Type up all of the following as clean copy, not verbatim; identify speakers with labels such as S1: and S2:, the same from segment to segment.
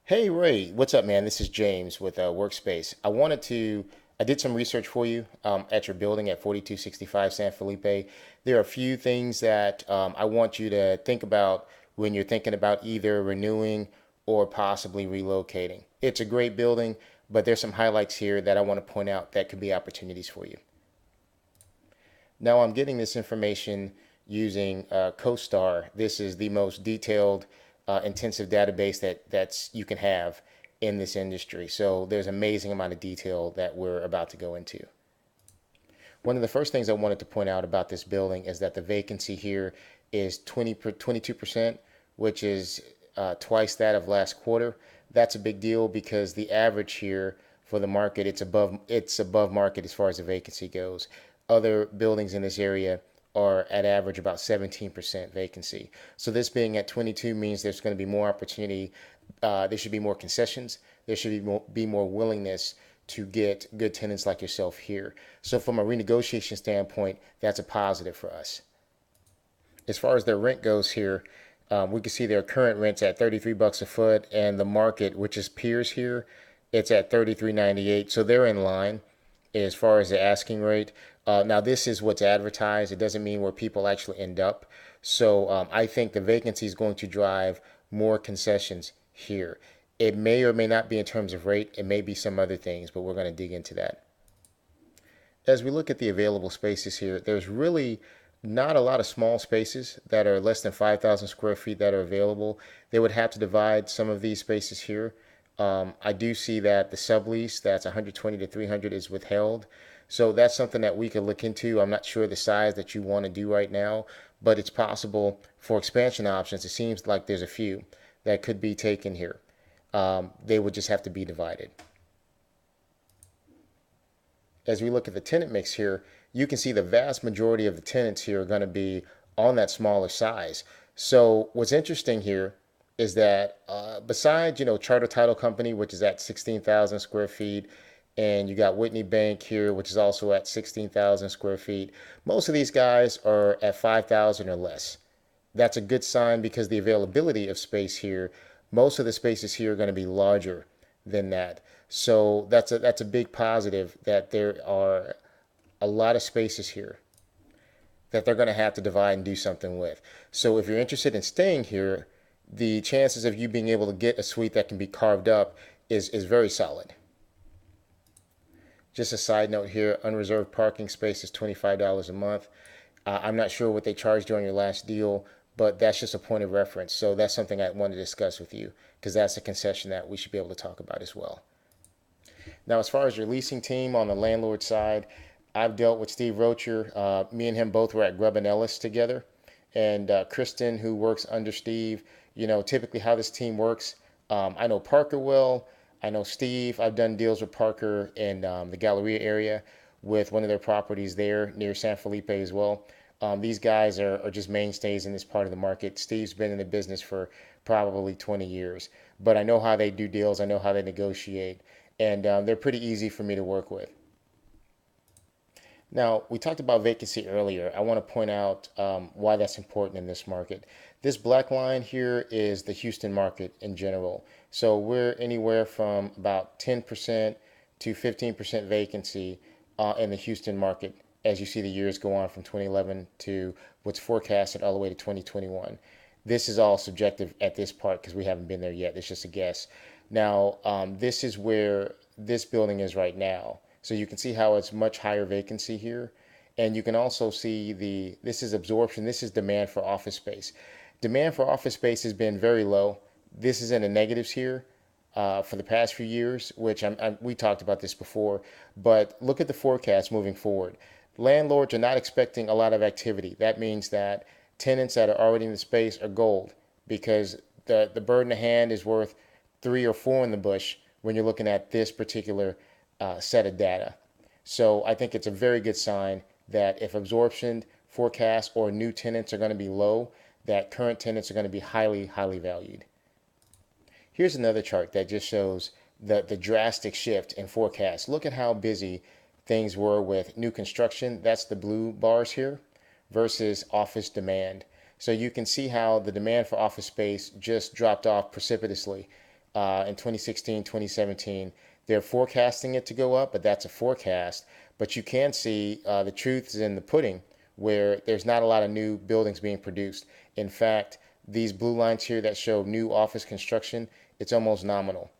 S1: Hey Ray, what's up, man? This is James with WorkSpace. I did some research for you at your building at 4265 San Felipe. There are a few things that I want you to think about when you're thinking about either renewing or possibly relocating. It's a great building, but there's some highlights here that I want to point out that could be opportunities for you. Now, I'm getting this information using CoStar. This is the most detailed, intensive database that's you can have in this industry. So there's an amazing amount of detail that we're about to go into. One of the first things I wanted to point out about this building is that the vacancy here is 22%, which is twice that of last quarter. That's a big deal because the average here for the market, it's above market as far as the vacancy goes. Other buildings in this area are at average about 17% vacancy. So this being at 22 means there's going to be more opportunity. There should be more concessions. There should be more willingness to get good tenants like yourself here. So from a renegotiation standpoint, that's a positive for us. As far as their rent goes here, we can see their current rent's at 33 bucks a foot, and the market, which is peers here, it's at 33.98. So they're in line as far as the asking rate. Now this is what's advertised. It doesn't mean where people actually end up. So I think the vacancy is going to drive more concessions here. It may or may not be in terms of rate. It may be some other things, but we're going to dig into that. As we look at the available spaces here, there's really not a lot of small spaces that are less than 5,000 square feet that are available. They would have to divide some of these spaces here. I do see that the sublease that's 120 to 300 is withheld. So that's something that we could look into. I'm not sure the size that you want to do right now, but it's possible for expansion options. It seems like there's a few that could be taken here. They would just have to be divided. As we look at the tenant mix here, you can see the vast majority of the tenants here are going to be on that smaller size. So what's interesting here is that besides, Charter Title Company, which is at 16,000 square feet, and you got Whitney Bank here, which is also at 16,000 square feet, most of these guys are at 5,000 or less. That's a good sign because the availability of space here, most of the spaces here are going to be larger than that. So that's a big positive that there are a lot of spaces here that they're going to have to divide and do something with. So if you're interested in staying here, the chances of you being able to get a suite that can be carved up is very solid. Just a side note here, unreserved parking space is $25 a month. I'm not sure what they charged you on your last deal, but that's just a point of reference. So that's something I want to discuss with you because that's a concession that we should be able to talk about as well. Now, as far as your leasing team on the landlord side, I've dealt with Steve Rocher. Me and him both were at Grubb and Ellis together. And Kristen, who works under Steve, typically how this team works. I know Parker well. I know Steve. I've done deals with Parker in the Galleria area with one of their properties there near San Felipe as well. These guys are just mainstays in this part of the market. Steve's been in the business for probably 20 years, but I know how they do deals. I know how they negotiate, and they're pretty easy for me to work with. Now, we talked about vacancy earlier. I want to point out why that's important in this market. This black line here is the Houston market in general. So we're anywhere from about 10% to 15% vacancy in the Houston market as you see the years go on from 2011 to what's forecasted all the way to 2021. This is all subjective at this part because we haven't been there yet. It's just a guess. Now, this is where this building is right now. So you can see how it's much higher vacancy here. And you can also see this is absorption, this is demand for office space. Demand for office space has been very low. This is in the negatives here for the past few years, which we talked about this before. But look at the forecast moving forward. Landlords are not expecting a lot of activity. That means that tenants that are already in the space are gold because the bird in the hand is worth three or four in the bush when you're looking at this particular set of data. So I think it's a very good sign that if absorption forecasts or new tenants are going to be low, that current tenants are going to be highly, highly valued. Here's another chart that just shows the drastic shift in forecast. Look at how busy things were with new construction. That's the blue bars here versus office demand. So you can see how the demand for office space just dropped off precipitously in 2016, 2017. They're forecasting it to go up, but that's a forecast. But you can see the truth is in the pudding, where there's not a lot of new buildings being produced. In fact, these blue lines here that show new office construction, it's almost nominal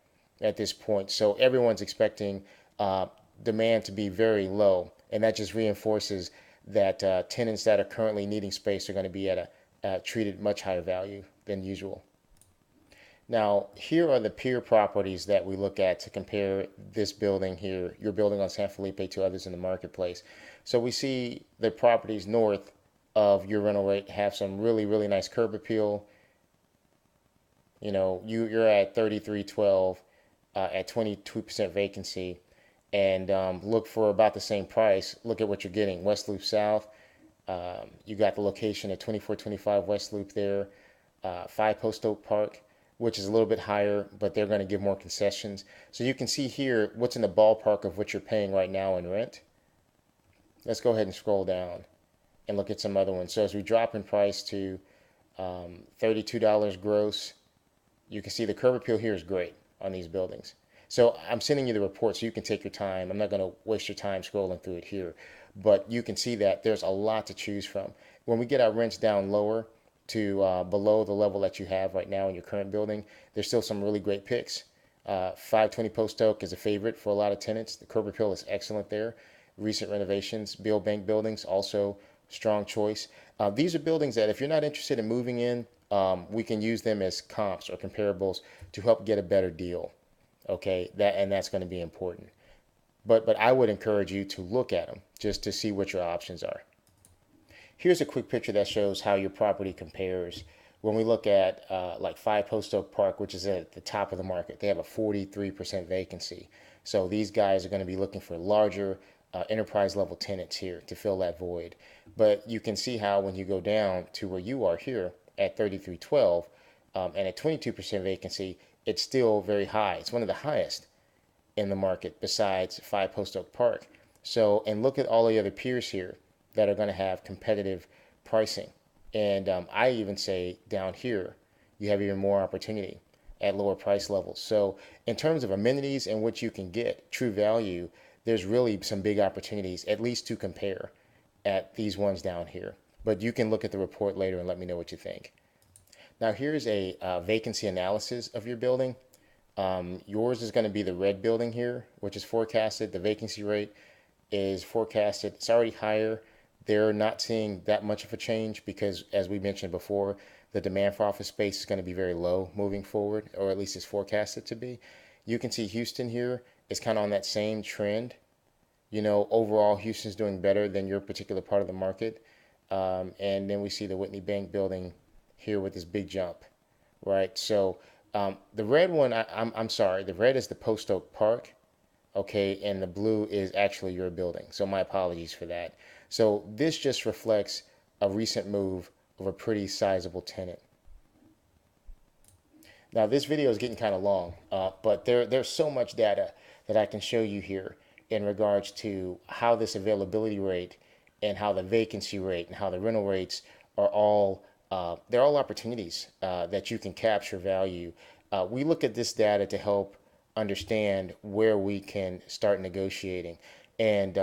S1: at this point. So everyone's expecting uh, demand to be very low, and that just reinforces that tenants that are currently needing space are going to be at a treated much higher value than usual. Now, here are the peer properties that we look at to compare this building here, your building on San Felipe, to others in the marketplace. So we see the properties north of your rental rate have some really, really nice curb appeal. You know, you're at 3312 at 22% vacancy, and look for about the same price. Look at what you're getting. West Loop South, you got the location at 2425 West Loop there, 5 Post Oak Park, which is a little bit higher, but they're going to give more concessions. So you can see here what's in the ballpark of what you're paying right now in rent. Let's go ahead and scroll down and look at some other ones. So as we drop in price to $32 gross, you can see the curb appeal here is great on these buildings. So I'm sending you the report so you can take your time. I'm not going to waste your time scrolling through it here, but you can see that there's a lot to choose from. When we get our rents down lower to below the level that you have right now in your current building, there's still some really great picks. 520 Post Oak is a favorite for a lot of tenants. The curb appeal is excellent there. Recent renovations, Bill Bank buildings, also strong choice. These are buildings that if you're not interested in moving in, we can use them as comps or comparables to help get a better deal. Okay, that's going to be important. But I would encourage you to look at them just to see what your options are. Here's a quick picture that shows how your property compares. When we look at like 5 Post Oak Park, which is at the top of the market, they have a 43% vacancy. So these guys are going to be looking for larger enterprise level tenants here to fill that void. But you can see how when you go down to where you are here at 3312 and at 22% vacancy, it's still very high. It's one of the highest in the market besides 5 Post Oak Park. So, and look at all the other peers here that are going to have competitive pricing. And I even say down here, you have even more opportunity at lower price levels. So in terms of amenities and what you can get, true value, there's really some big opportunities, at least to compare at these ones down here. But you can look at the report later and let me know what you think. Now here's a vacancy analysis of your building. Yours is going to be the red building here, which is forecasted. The vacancy rate is forecasted. It's already higher. They're not seeing that much of a change because, as we mentioned before, the demand for office space is going to be very low moving forward, or at least it's forecasted to be. You can see Houston here is kind of on that same trend. You know, overall, Houston's doing better than your particular part of the market. And then we see the Whitney Bank building here with this big jump, right? So the red one, I'm sorry, the red is the Post Oak Park, okay, and the blue is actually your building. So my apologies for that. So this just reflects a recent move of a pretty sizable tenant. Now this video is getting kind of long, but there's so much data that I can show you here in regards to how this availability rate and how the vacancy rate and how the rental rates are all they're all opportunities that you can capture value. We look at this data to help understand where we can start negotiating. And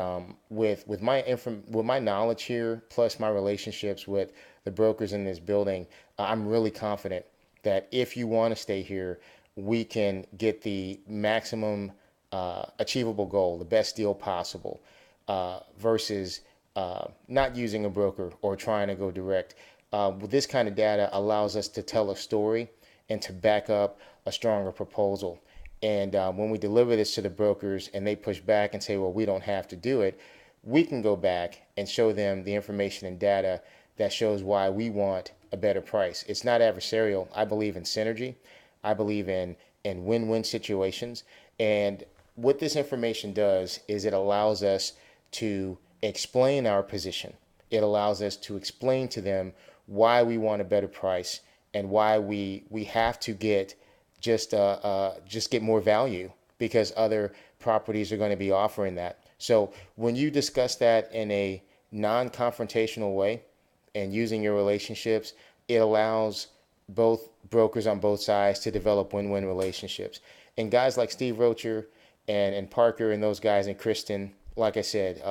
S1: with my knowledge here, plus my relationships with the brokers in this building, I'm really confident that if you want to stay here, we can get the maximum achievable goal, the best deal possible, versus not using a broker or trying to go direct. This kind of data allows us to tell a story and to back up a stronger proposal. And when we deliver this to the brokers and they push back and say, well, we don't have to do it, we can go back and show them the information and data that shows why we want a better price. It's not adversarial. I believe in synergy. I believe in win-win situations. And what this information does is it allows us to explain our position. It allows us to explain to them why we want a better price and why we have to get just get more value because other properties are going to be offering that. So when you discuss that in a non-confrontational way and using your relationships, it allows both brokers on both sides to develop win-win relationships. And guys like Steve Rocher and Parker and those guys and Kristen, like I said,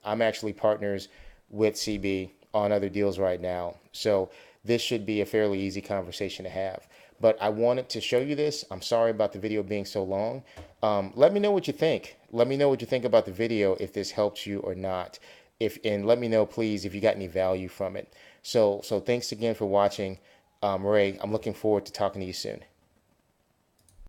S1: I'm actually partners with CB on other deals right now. So this should be a fairly easy conversation to have. But I wanted to show you this. I'm sorry about the video being so long. Let me know what you think. Let me know what you think about the video, if this helps you or not. And let me know, please, if you got any value from it. So thanks again for watching. Ray, I'm looking forward to talking to you soon.